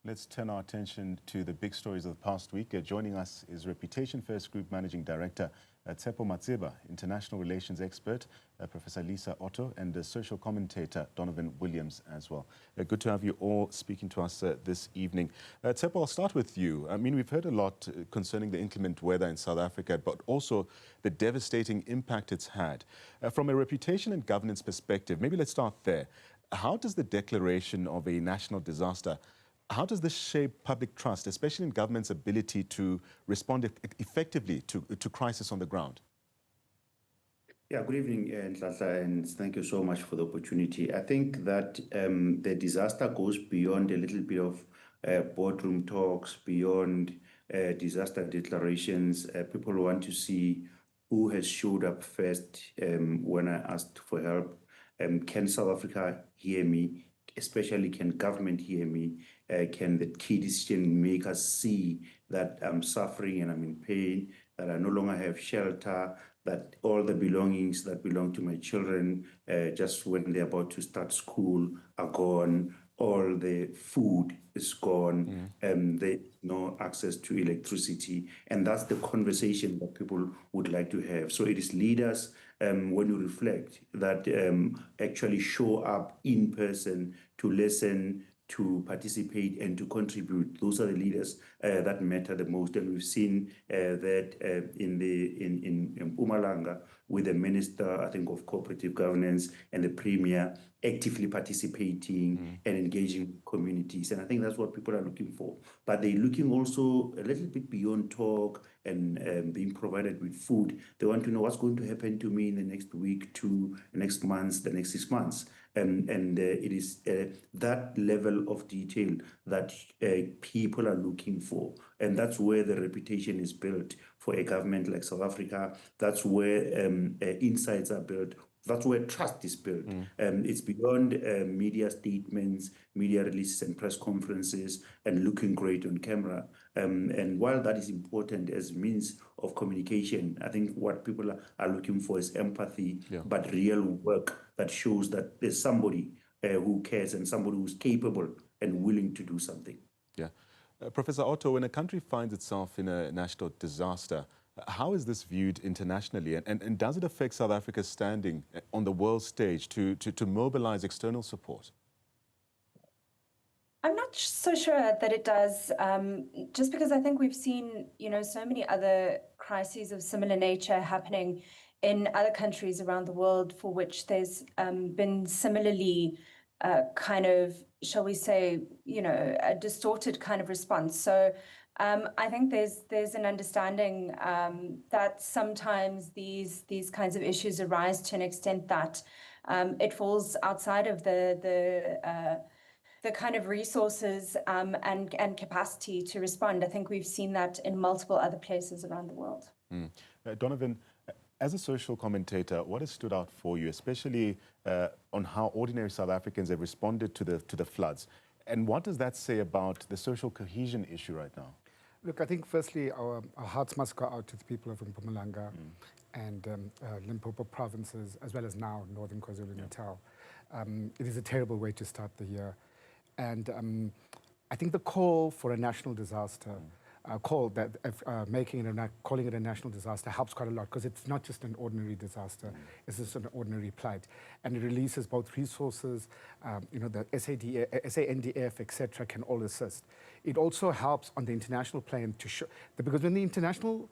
Let's turn our attention to the big stories of the past week. Joining us is Reputation First Group Managing Director Tshepo Matseba, International Relations Expert Professor Lisa Otto, and the social commentator Donovan Williams as well. Good to have you all speaking to us this evening. Tshepo, I'll start with you. I mean, we've heard a lot concerning the inclement weather in South Africa, but also the devastating impact it's had. From a reputation and governance perspective, maybe let's start there. How does the declaration of a national disaster, how does this shape public trust, especially in government's ability to respond effectively to crisis on the ground? Yeah, good evening, Nhlanhla, and thank you so much for the opportunity. I think that the disaster goes beyond a little bit of boardroom talks, beyond disaster declarations. People want to see who has showed up first when I asked for help. Can South Africa hear me? Especially, can government hear me? Can the key decision makers see that I'm suffering and I'm in pain, that I no longer have shelter, that all the belongings that belong to my children just when they're about to start school are gone, all the food is gone, there's no access to electricity. And that's the conversation that people would like to have. So it is leaders, when you reflect, that actually show up in person to listen, to participate and to contribute. Those are the leaders that matter the most. And we've seen that in Mpumalanga with the Minister, I think, of Cooperative Governance and the Premier actively participating and engaging with communities. And I think that's what people are looking for. But they're looking also a little bit beyond talk and being provided with food. They want to know what's going to happen to me in the next week, the next months, the next 6 months. And it is that level of detail that people are looking for. And that's where the reputation is built for a government like South Africa. That's where insights are built. That's where trust is built. It's beyond media statements, media releases and press conferences and looking great on camera. And while that is important as means of communication, I think what people are looking for is empathy, but real work that shows that there's somebody who cares and somebody who's capable and willing to do something. Yeah. Professor Otto, when a country finds itself in a national disaster, how is this viewed internationally? And does it affect South Africa's standing on the world stage to mobilize external support? I'm not so sure that it does, just because I think we've seen, so many other crises of similar nature happening in other countries around the world for which there's been similarly kind of, shall we say, a distorted kind of response. So I think there's an understanding that sometimes these kinds of issues arise to an extent that it falls outside of the kind of resources and capacity to respond. I think we've seen that in multiple other places around the world. Donovan, as a social commentator, what has stood out for you, especially on how ordinary South Africans have responded to the floods? And what does that say about the social cohesion issue right now? Look, I think firstly, our hearts must go out to the people of Mpumalanga and Limpopo provinces, as well as now Northern KwaZulu-Natal. It is a terrible way to start the year. And I think the call for a national disaster, calling it a national disaster helps quite a lot, because it's not just an ordinary disaster, it's just an ordinary plight. And it releases both resources, the SANDF, etc., can all assist. It also helps on the international plane to show, because when the international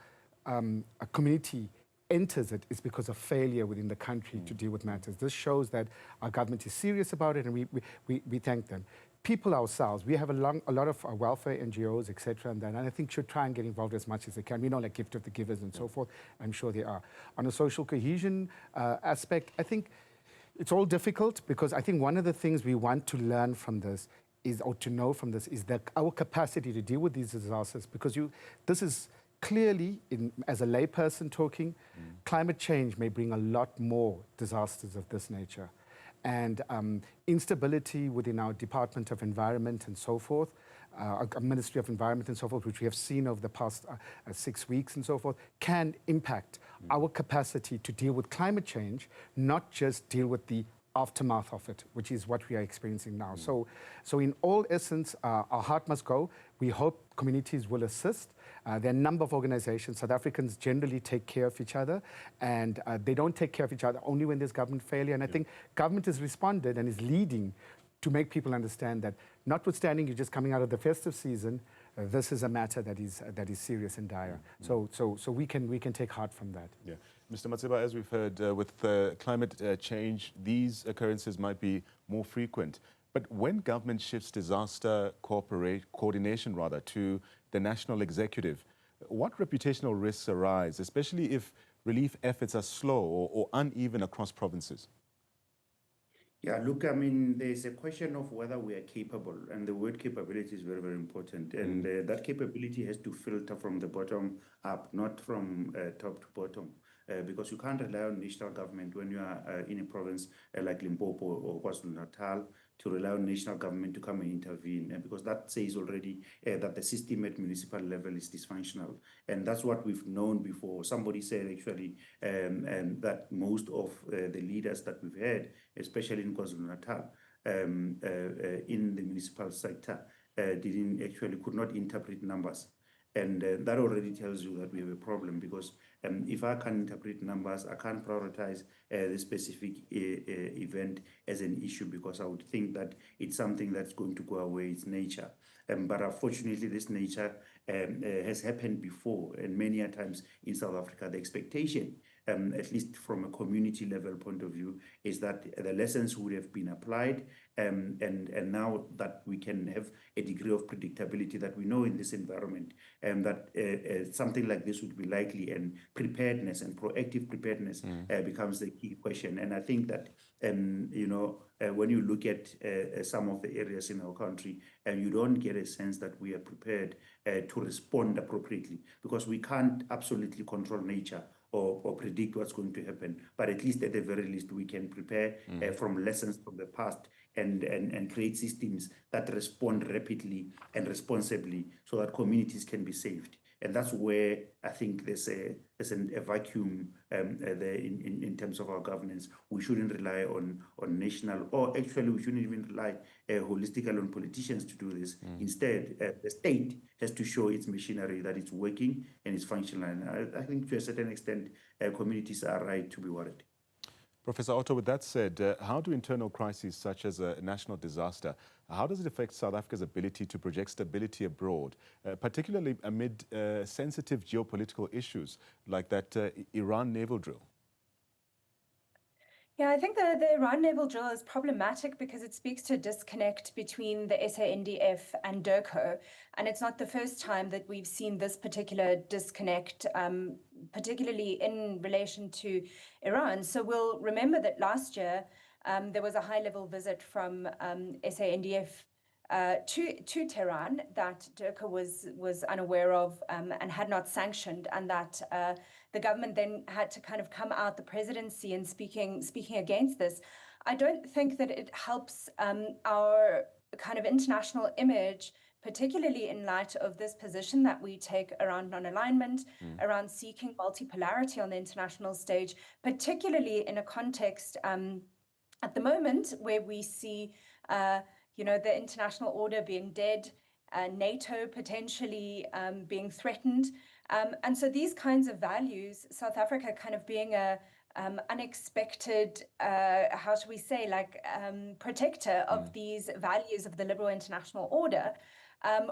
community enters it, it's because of failure within the country to deal with matters. This shows that our government is serious about it, and we thank them. People ourselves, we have a lot of welfare NGOs, etc., and I think should try and get involved as much as they can. We know, like Gift of the Givers and so forth. I'm sure they are. On a social cohesion aspect, I think it's all difficult, because I think one of the things we want to learn from this is, or to know from this, is that our capacity to deal with these disasters, because this is clearly, as a layperson talking, climate change may bring a lot more disasters of this nature. And instability within our Department of Environment and so forth, our Ministry of Environment and so forth, which we have seen over the past 6 weeks and so forth, can impact our capacity to deal with climate change, not just deal with the aftermath of it, which is what we are experiencing now. So in all essence, our heart must go. We hope communities will assist. There are a number of organizations. South Africans generally take care of each other, and they don't take care of each other only when there's government failure. And I think government has responded and is leading to make people understand that, notwithstanding you're just coming out of the festive season, this is a matter that is serious and dire. So we can take heart from that. Yeah. Mr. Matseba, as we've heard, with climate change, these occurrences might be more frequent. But when government shifts disaster coordination to the national executive, what reputational risks arise, especially if relief efforts are slow or uneven across provinces? Yeah, look, I mean, there's a question of whether we are capable, and the word capability is very, very important. And that capability has to filter from the bottom up, not from top to bottom. Because you can't rely on national government when you are in a province like Limpopo or KwaZulu-Natal to rely on national government to come and intervene, because that says already that the system at municipal level is dysfunctional. And that's what we've known before. Somebody said actually that most of the leaders that we've had, especially in KwaZulu-Natal, in the municipal sector, could not interpret numbers. And that already tells you that we have a problem, because if I can't interpret numbers, I can't prioritize the specific event as an issue, because I would think that it's something that's going to go away, it's nature. But unfortunately, this nature has happened before, and many a times in South Africa. The expectation, at least from a community level point of view, is that the lessons would have been applied, and now that we can have a degree of predictability that we know in this environment, that something like this would be likely, and preparedness and proactive preparedness becomes the key question. And I think that when you look at some of the areas in our country, you don't get a sense that we are prepared to respond appropriately, because we can't absolutely control nature or predict what's going to happen. But at least, at the very least, we can prepare from lessons from the past and create systems that respond rapidly and responsibly so that communities can be saved. And that's where I think there's a vacuum there in terms of our governance. We shouldn't rely on national, or actually we shouldn't even rely holistically on politicians to do this. Instead, the state has to show its machinery that it's working and it's functional. And I think to a certain extent, communities are right to be worried. Professor Otto, with that said, how do internal crises such as a national disaster, how does it affect South Africa's ability to project stability abroad, particularly amid sensitive geopolitical issues like that Iran naval drill? Yeah, I think the Iran naval drill is problematic because it speaks to a disconnect between the SANDF and DIRCO. And it's not the first time that we've seen this particular disconnect, particularly in relation to Iran. So we'll remember that last year there was a high-level visit from SANDF to Tehran that DIRCO was unaware of and had not sanctioned, and that the government then had to kind of come out, the presidency, and speaking against this. I don't think that it helps our kind of international image, particularly in light of this position that we take around non-alignment, around seeking multipolarity on the international stage, particularly in a context at the moment where we see the international order being dead, NATO potentially being threatened. And so these kinds of values, South Africa kind of being a unexpected, how should we say, protector of these values of the liberal international order,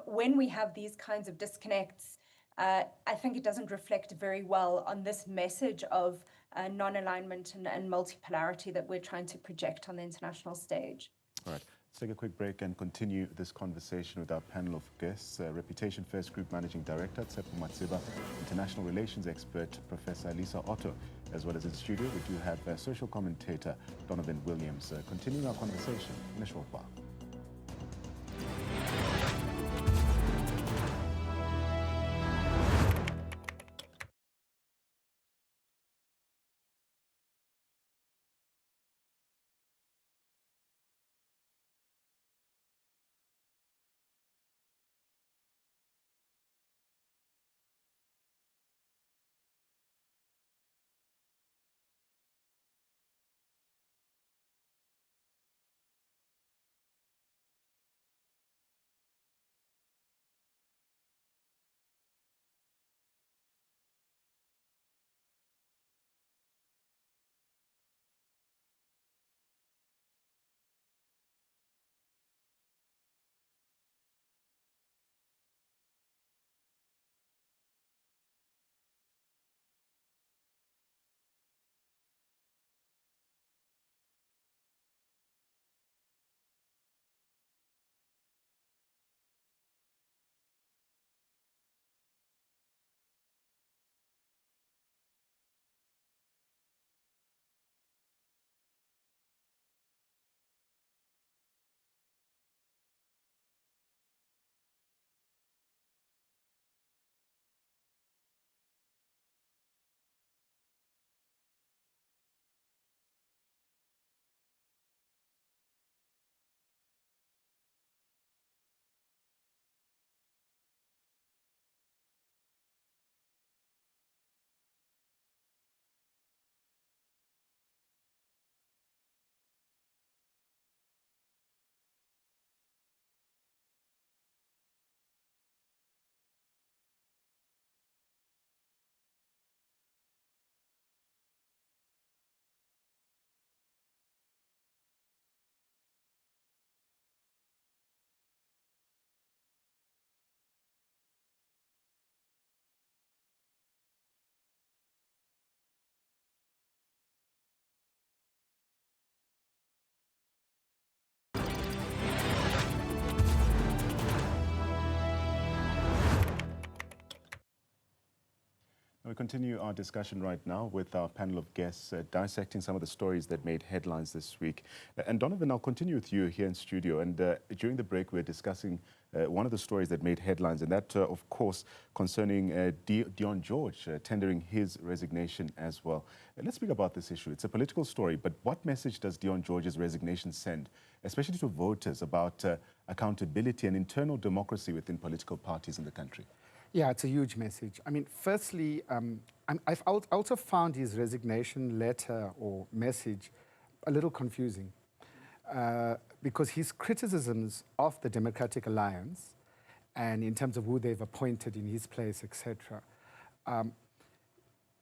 when we have these kinds of disconnects, I think it doesn't reflect very well on this message of non-alignment and multipolarity that we're trying to project on the international stage. All right. Let's take a quick break and continue this conversation with our panel of guests. Reputation First Group Managing Director Tshepo Matseba, International Relations Expert Professor Lisa Otto, as well as in studio we do have social commentator Donovan Williams. Continuing our conversation in a short while. We continue our discussion right now with our panel of guests dissecting some of the stories that made headlines this week. And Donovan, I'll continue with you here in studio. And during the break, we're discussing one of the stories that made headlines, and that, of course, concerning Deon George tendering his resignation as well. Let's speak about this issue. It's a political story, but what message does Deon George's resignation send, especially to voters, about accountability and internal democracy within political parties in the country? Yeah, it's a huge message. I mean, firstly, I've also found his resignation letter or message a little confusing because his criticisms of the Democratic Alliance and in terms of who they've appointed in his place, etc.,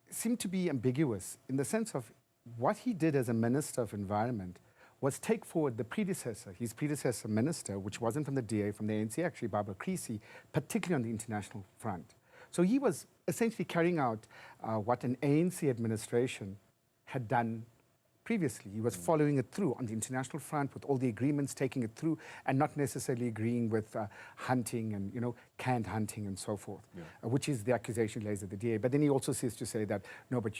seem to be ambiguous in the sense of what he did as a Minister of Environment was take forward the predecessor, his predecessor minister, which wasn't from the DA, from the ANC, actually, Barbara Creecy, particularly on the international front. So he was essentially carrying out what an ANC administration had done previously. He was following it through on the international front with all the agreements, taking it through, and not necessarily agreeing with hunting and, you know, canned hunting and so forth, which is the accusation lays at the DA. But then he also says to say that, no, but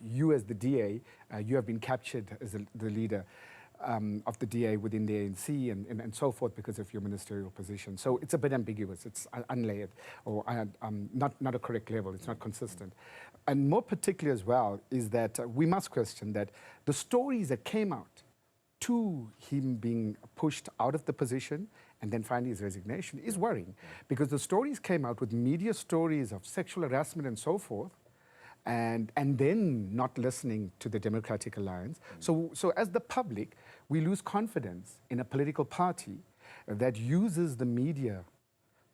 you as the DA, you have been captured as the leader of the DA within the ANC and so forth because of your ministerial position. So it's a bit ambiguous. It's unlayered or not a correct level. It's not consistent. And more particularly as well is that we must question that the stories that came out to him being pushed out of the position and then finally his resignation is worrying because the stories came out with media stories of sexual harassment and so forth, and then not listening to the Democratic Alliance. So as the public, we lose confidence in a political party that uses the media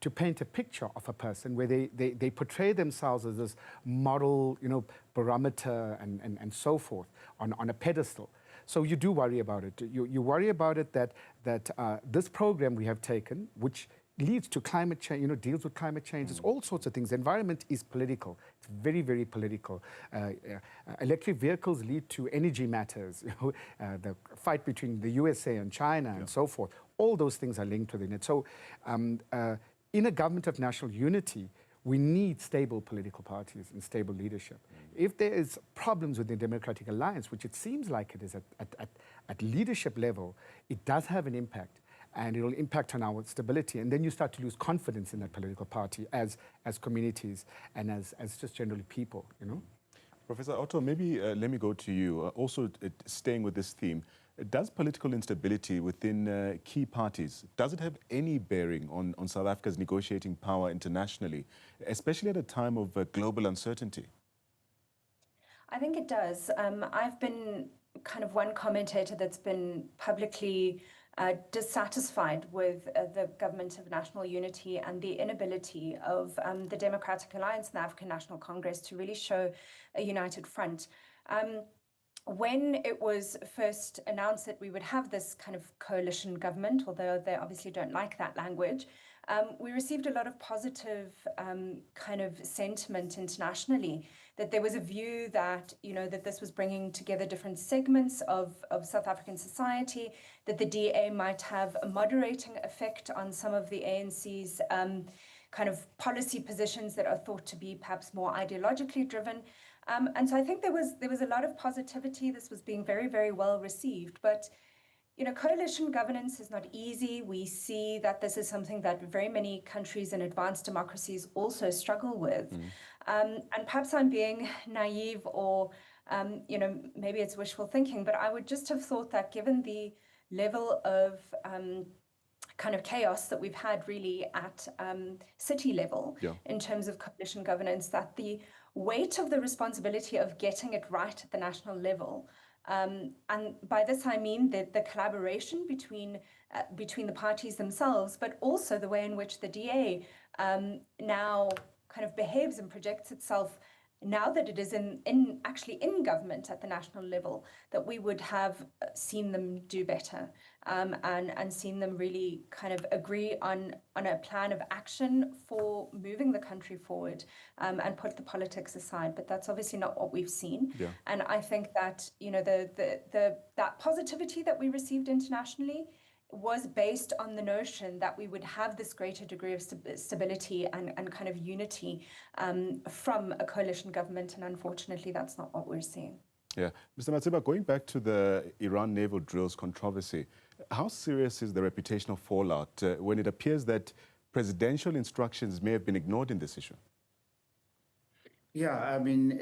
to paint a picture of a person where they portray themselves as this moral, you know, barometer and so forth on a pedestal. So you do worry about it. You worry about it that this program we have taken, which leads to climate change, you know, deals with climate change, it's all sorts of things. The environment is political. It's very, very political. Electric vehicles lead to energy matters, you know, the fight between the USA and China and so forth. All those things are linked within it. So in a government of national unity, we need stable political parties and stable leadership. If there is problems with the Democratic Alliance, which it seems like it is at leadership level, it does have an impact. And it will impact on our stability. And then you start to lose confidence in that political party as communities and as just generally people, you know? Professor Otto, maybe let me go to you. Also staying with this theme, does political instability within key parties, does it have any bearing on South Africa's negotiating power internationally, especially at a time of global uncertainty? I think it does. I've been kind of one commentator that's been publicly dissatisfied with the Government of National Unity and the inability of the Democratic Alliance and the African National Congress to really show a united front. When it was first announced that we would have this kind of coalition government, although they obviously don't like that language, we received a lot of positive kind of sentiment internationally, that there was a view that, you know, that this was bringing together different segments of South African society, that the DA might have a moderating effect on some of the ANC's kind of policy positions that are thought to be perhaps more ideologically driven. And so I think there was a lot of positivity. This was being very, very well received. But you know, coalition governance is not easy. We see that this is something that very many countries and advanced democracies also struggle with. And perhaps I'm being naive or, you know, maybe it's wishful thinking, but I would just have thought that given the level of kind of chaos that we've had really at city level in terms of coalition governance, that the weight of the responsibility of getting it right at the national level, and by this I mean the collaboration between the parties themselves, but also the way in which the DA now kind of behaves and projects itself now that it is actually in government at the national level, that we would have seen them do better and seen them really kind of agree on a plan of action for moving the country forward and put the politics aside. But that's obviously not what we've seen. And I think that, you know, that positivity that we received internationally was based on the notion that we would have this greater degree of stability and kind of unity from a coalition government, and unfortunately that's not what we're seeing. Yeah. Mr. Matseba, going back to the Iran naval drills controversy, how serious is the reputational fallout when it appears that presidential instructions may have been ignored in this issue? Yeah, I mean,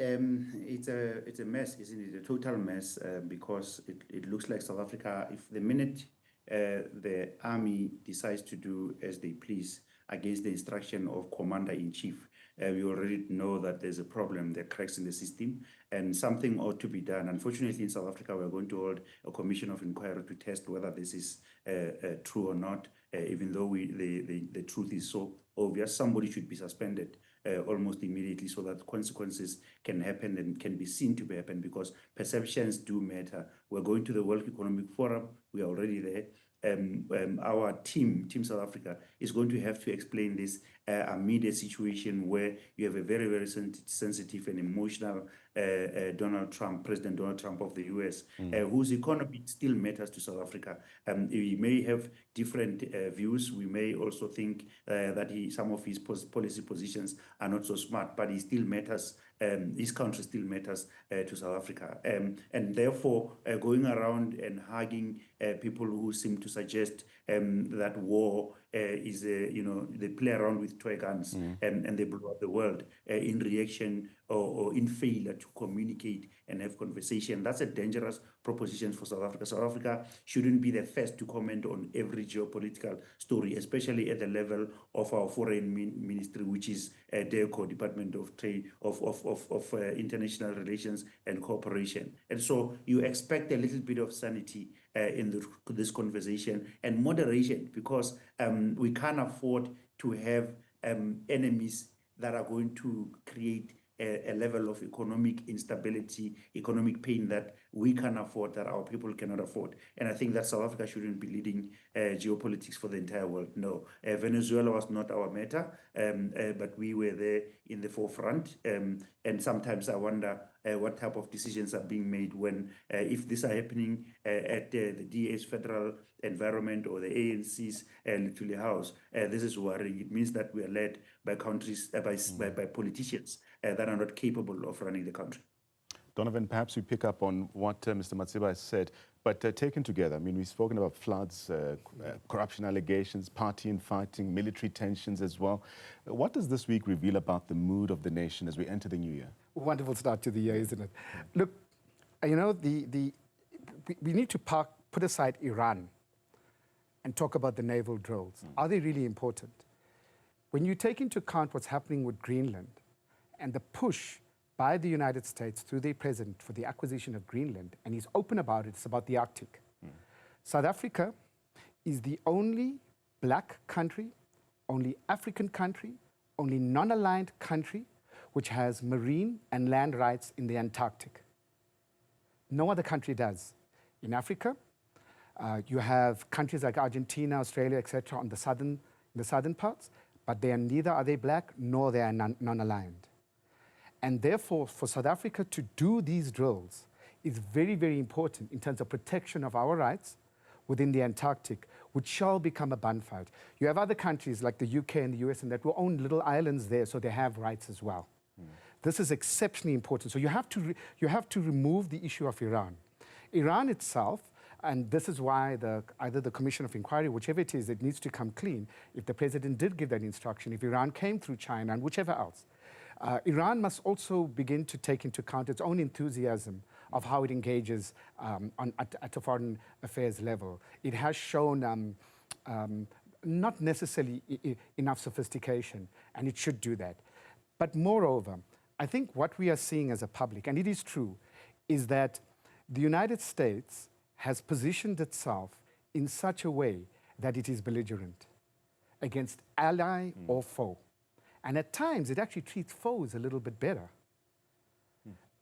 it's a mess, isn't it? A total mess, because it looks like South Africa, if the minute the army decides to do as they please against the instruction of commander-in-chief, we already know that there's a problem, there are cracks in the system, and something ought to be done. Unfortunately, in South Africa, we're going to hold a commission of inquiry to test whether this is true or not, even though the truth is so obvious. Somebody should be suspended almost immediately so that consequences can happen and can be seen to happen, because perceptions do matter. We're going to the World Economic Forum. We are already there. Our Team South Africa, is going to have to explain this amid a situation where you have a very, very sensitive and emotional President Donald Trump of the US, whose economy still matters to South Africa. We may have different views. We may also think that some of his policy positions are not so smart, but he still matters. His country still matters to South Africa. And therefore, going around and hugging people who seem to suggest that war is, they play around with toy guns and they blow up the world in reaction or in failure to communicate and have conversation. That's a dangerous proposition for South Africa. South Africa shouldn't be the first to comment on every geopolitical story, especially at the level of our foreign ministry, which is DERCO, Department of Trade, of International Relations and Cooperation. And so you expect a little bit of sanity in this conversation and moderation, because we can't afford to have enemies that are going to create a level of economic instability, economic pain that we can afford, that our people cannot afford. And I think that South Africa shouldn't be leading geopolitics for the entire world. No, Venezuela was not our matter, but we were there in the forefront. And sometimes I wonder what type of decisions are being made when, if these are happening at the DA's federal environment or the ANC's literally house. This is worrying. It means that we are led by countries, by politicians that are not capable of running the country. Donovan, perhaps we pick up on what Mr. Matseba has said, but taken together, I mean, we've spoken about floods, corruption allegations, party infighting, military tensions as well. What does this week reveal about the mood of the nation as we enter the new year? Wonderful start to the year, isn't it? Look, we need to put aside Iran and talk about the naval drills. Are they really important? When you take into account what's happening with Greenland and the push by the United States through their president for the acquisition of Greenland, and he's open about it, it's about the Arctic. South Africa is the only black country, only African country, only non-aligned country which has marine and land rights in the Antarctic. No other country does. In Africa, you have countries like Argentina, Australia, etc., on the southern parts, but neither are they black nor they are non-aligned. And therefore, for South Africa to do these drills is very, very important in terms of protection of our rights within the Antarctic, which shall become a bonfire. You have other countries like the UK and the US and that will own little islands there, so they have rights as well. This is exceptionally important. So you have to remove the issue of Iran. Iran itself, and this is why either the Commission of Inquiry, whichever it is, it needs to come clean. If the president did give that instruction, if Iran came through China and whichever else, Iran must also begin to take into account its own enthusiasm of how it engages at a foreign affairs level. It has shown not necessarily enough sophistication, and it should do that. But moreover, I think what we are seeing as a public, and it is true, is that the United States has positioned itself in such a way that it is belligerent against ally or foe. And at times, it actually treats foes a little bit better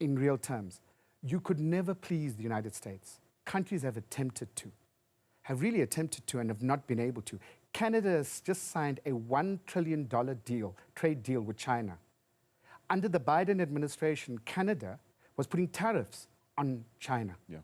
in real terms. You could never please the United States. Countries have really attempted to, and have not been able to. Canada has just signed a $1 trillion trade deal with China. Under the Biden administration, Canada was putting tariffs on China. Yeah.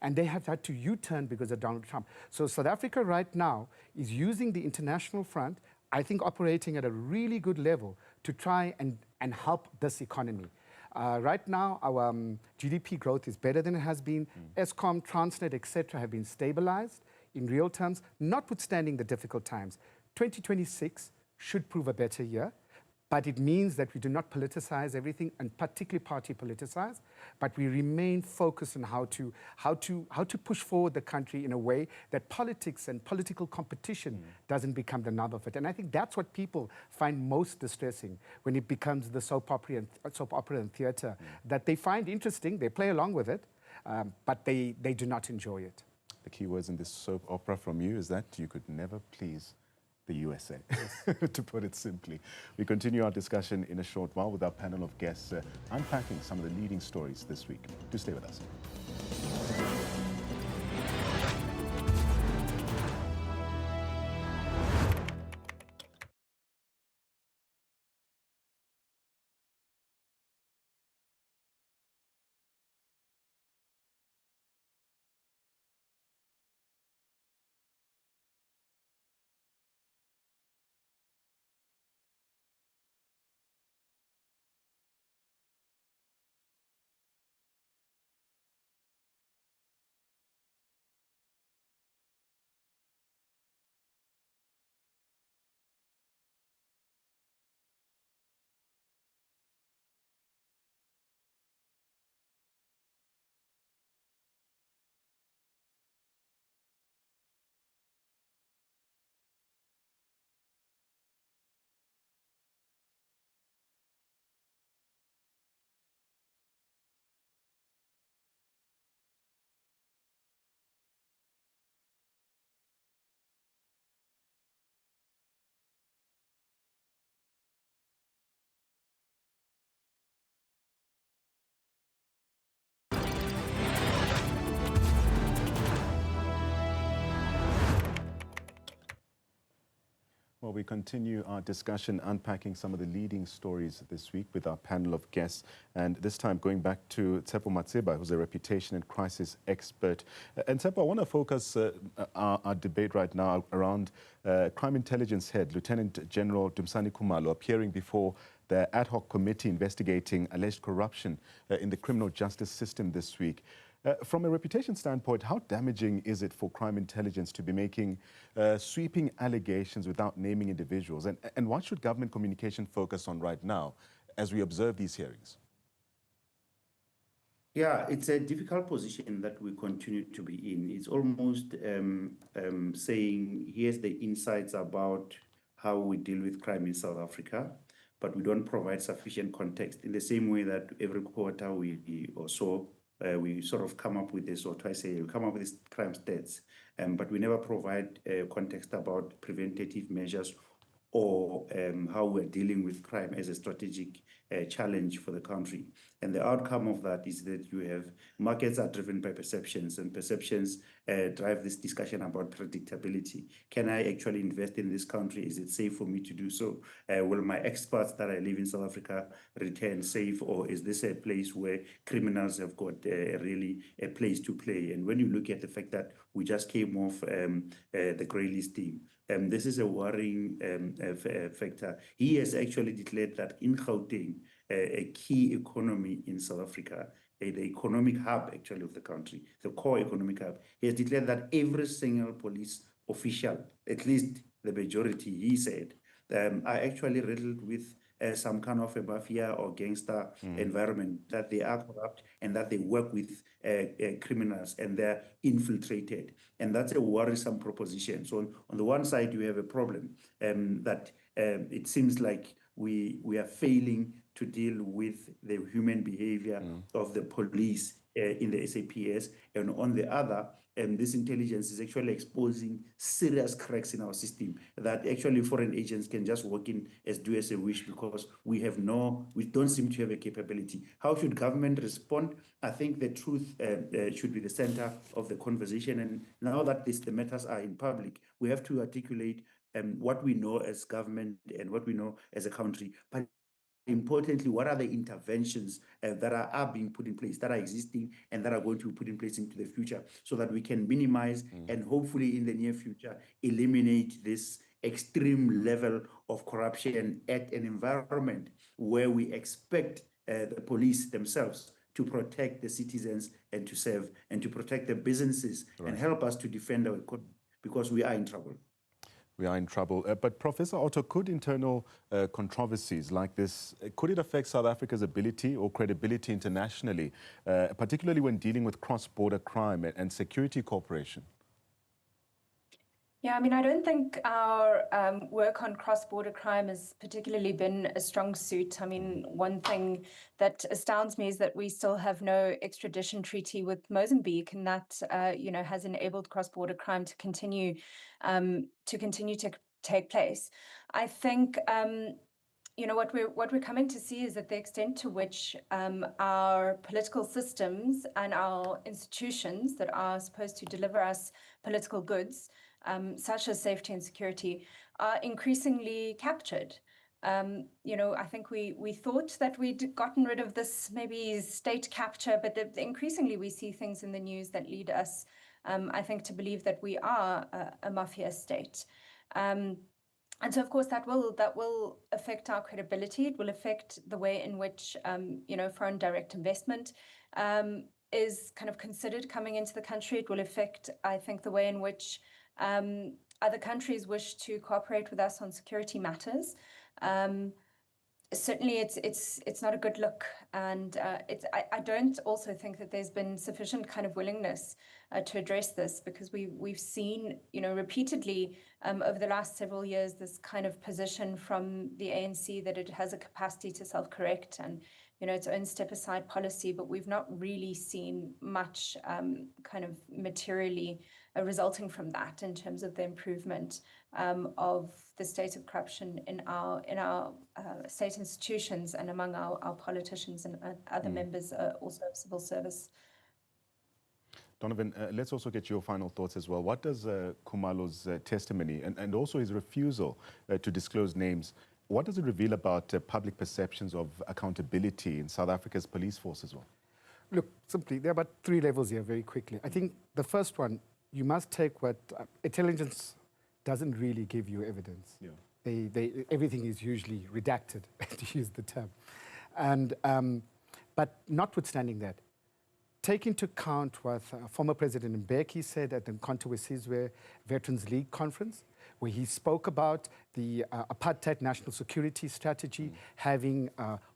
And they have had to U-turn because of Donald Trump. So South Africa right now is using the international front, I think operating at a really good level to try and help this economy. Right now, our GDP growth is better than it has been. Eskom, Transnet, etc., have been stabilized in real terms, notwithstanding the difficult times. 2026 should prove a better year, but it means that we do not politicize everything, and particularly party politicize, but we remain focused on how to push forward the country in a way that politics and political competition doesn't become the nub of it. And I think that's what people find most distressing when it becomes the soap opera and theater that they find interesting, they play along with it, but they do not enjoy it. The key words in this soap opera from you is that you could never please the USA, to put it simply. We continue our discussion in a short while with our panel of guests unpacking some of the leading stories this week. Do stay with us. Well, we continue our discussion unpacking some of the leading stories this week with our panel of guests, and this time going back to Tshepo Matseba, who's a reputation and crisis expert. And Tshepo, I want to focus our debate right now around crime intelligence head, Lieutenant General Dumisani Khumalo, appearing before the ad hoc committee investigating alleged corruption in the criminal justice system this week. From a reputation standpoint, how damaging is it for crime intelligence to be making sweeping allegations without naming individuals? And what should government communication focus on right now as we observe these hearings? Yeah, it's a difficult position that we continue to be in. It's almost saying, here's the insights about how we deal with crime in South Africa, but we don't provide sufficient context in the same way that every quarter we sort of come up with this, or twice a year, we come up with these crime stats, but we never provide context about preventative measures or how we're dealing with crime as a strategic challenge for the country. And the outcome of that is that you have markets are driven by perceptions, and perceptions drive this discussion about predictability. Can I actually invest in this country? Is it safe for me to do so? Will my expats that I live in South Africa return safe, or is this a place where criminals have got really a place to play? And when you look at the fact that we just came off the grey listing, this is a worrying factor. He has actually declared that in Gauteng, a key economy in South Africa, the economic hub actually of the country, the core economic hub, he has declared that every single police official, at least the majority, he said, are actually riddled with some kind of a mafia or gangster environment, that they are corrupt and that they work with criminals and they're infiltrated. And that's a worrisome proposition. So on the one side, you have a problem that it seems like we are failing to deal with the human behavior of the police in the SAPS. And on the other, this intelligence is actually exposing serious cracks in our system that actually foreign agents can just walk in do as they wish, because we don't seem to have a capability. How should government respond? I think the truth should be the center of the conversation. And now that the matters are in public, we have to articulate what we know as government and what we know as a country, but importantly, what are the interventions that are being put in place, that are existing, and that are going to be put in place into the future, so that we can minimize and hopefully in the near future eliminate this extreme level of corruption at an environment where we expect the police themselves to protect the citizens and to serve and to protect the businesses and help us to defend our economy, because we are in trouble. We are in trouble. But Professor Otto, could internal controversies like this, could it affect South Africa's ability or credibility internationally, particularly when dealing with cross-border crime and security cooperation? Yeah, I mean, I don't think our work on cross-border crime has particularly been a strong suit. I mean, one thing that astounds me is that we still have no extradition treaty with Mozambique, and that has enabled cross-border crime to continue to take place. I think what we're coming to see is that the extent to which our political systems and our institutions that are supposed to deliver us political goods, such as safety and security, are increasingly captured. I think we thought that we'd gotten rid of this maybe state capture, but increasingly we see things in the news that lead us, I think, to believe that we are a mafia state. And so, of course, that will affect our credibility. It will affect the way in which, foreign direct investment is kind of considered coming into the country. It will affect, I think, the way in which other countries wish to cooperate with us on security matters. Certainly, it's not a good look, and I don't also think that there's been sufficient kind of willingness to address this, because we've seen repeatedly over the last several years this kind of position from the ANC that it has a capacity to self-correct and its own step-aside policy, but we've not really seen much kind of materially resulting from that in terms of the improvement of the state of corruption in our state institutions and among our politicians and other members also of civil service. Donovan, let's also get your final thoughts as well. What does Khumalo's testimony and also his refusal to disclose names, what does it reveal about public perceptions of accountability in South Africa's police force as well? Look, simply, there are about 3 levels here very quickly. I think the first one, you must take what intelligence doesn't really give you evidence. Yeah. Everything is usually redacted, to use the term. And, but notwithstanding that, take into account what former President Mbeki said at the Nkonto Wesizwe Veterans League conference, where he spoke about the apartheid national security strategy, having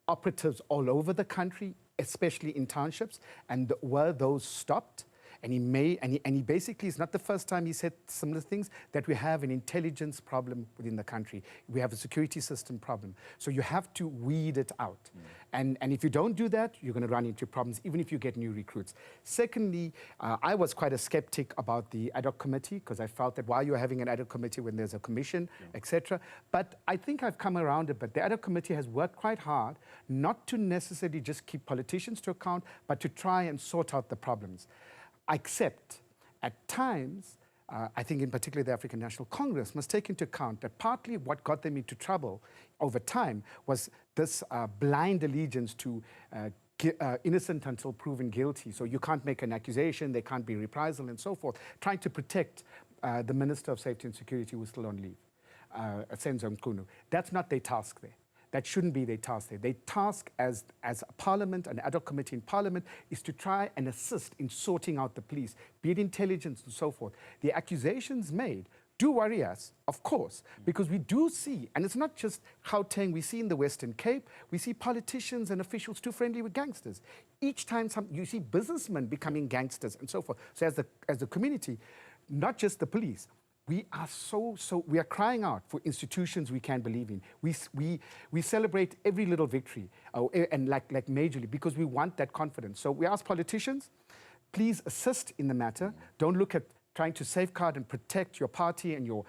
operatives all over the country, especially in townships, and were those stopped? And he basically, it's not the first time he said similar things, that we have an intelligence problem within the country. We have a security system problem. So you have to weed it out. And if you don't do that, you're going to run into problems, even if you get new recruits. Secondly, I was quite a skeptic about the ad hoc committee, because I felt that why you're having an ad hoc committee when there's a commission, etc. But I think I've come around it. But the ad hoc committee has worked quite hard, not to necessarily just keep politicians to account, but to try and sort out the problems. Except at times, I think in particular the African National Congress must take into account that partly what got them into trouble over time was this blind allegiance to innocent until proven guilty. So you can't make an accusation, they can't be reprisal and so forth, trying to protect the Minister of Safety and Security who is still on leave, Senzo Mchunu. That's not their task there. That shouldn't be their task there. Their task as a parliament, an ad hoc committee in parliament, is to try and assist in sorting out the police, be it intelligence and so forth. The accusations made do worry us, of course, because we do see, and it's not just Gauteng, we see in the Western Cape, we see politicians and officials too friendly with gangsters. Each time you see businessmen becoming gangsters and so forth. So as a community, not just the police, we are we are crying out for institutions we can believe in. We celebrate every little victory, and like majorly, because we want that confidence. So we ask politicians, please assist in the matter. Don't look at trying to safeguard and protect your party and your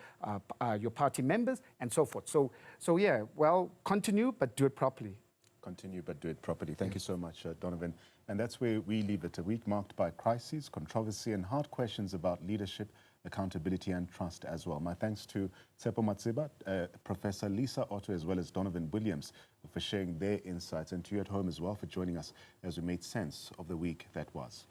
party members and so forth. So yeah, well, continue, but do it properly. Continue, but do it properly. Thank you so much, Donovan. And that's where we leave it, a week marked by crises, controversy, and hard questions about leadership, accountability and trust as well. My thanks to Tshepo Matseba, Professor Lisa Otto, as well as Donovan Williams for sharing their insights, and to you at home as well for joining us as we made sense of the week that was.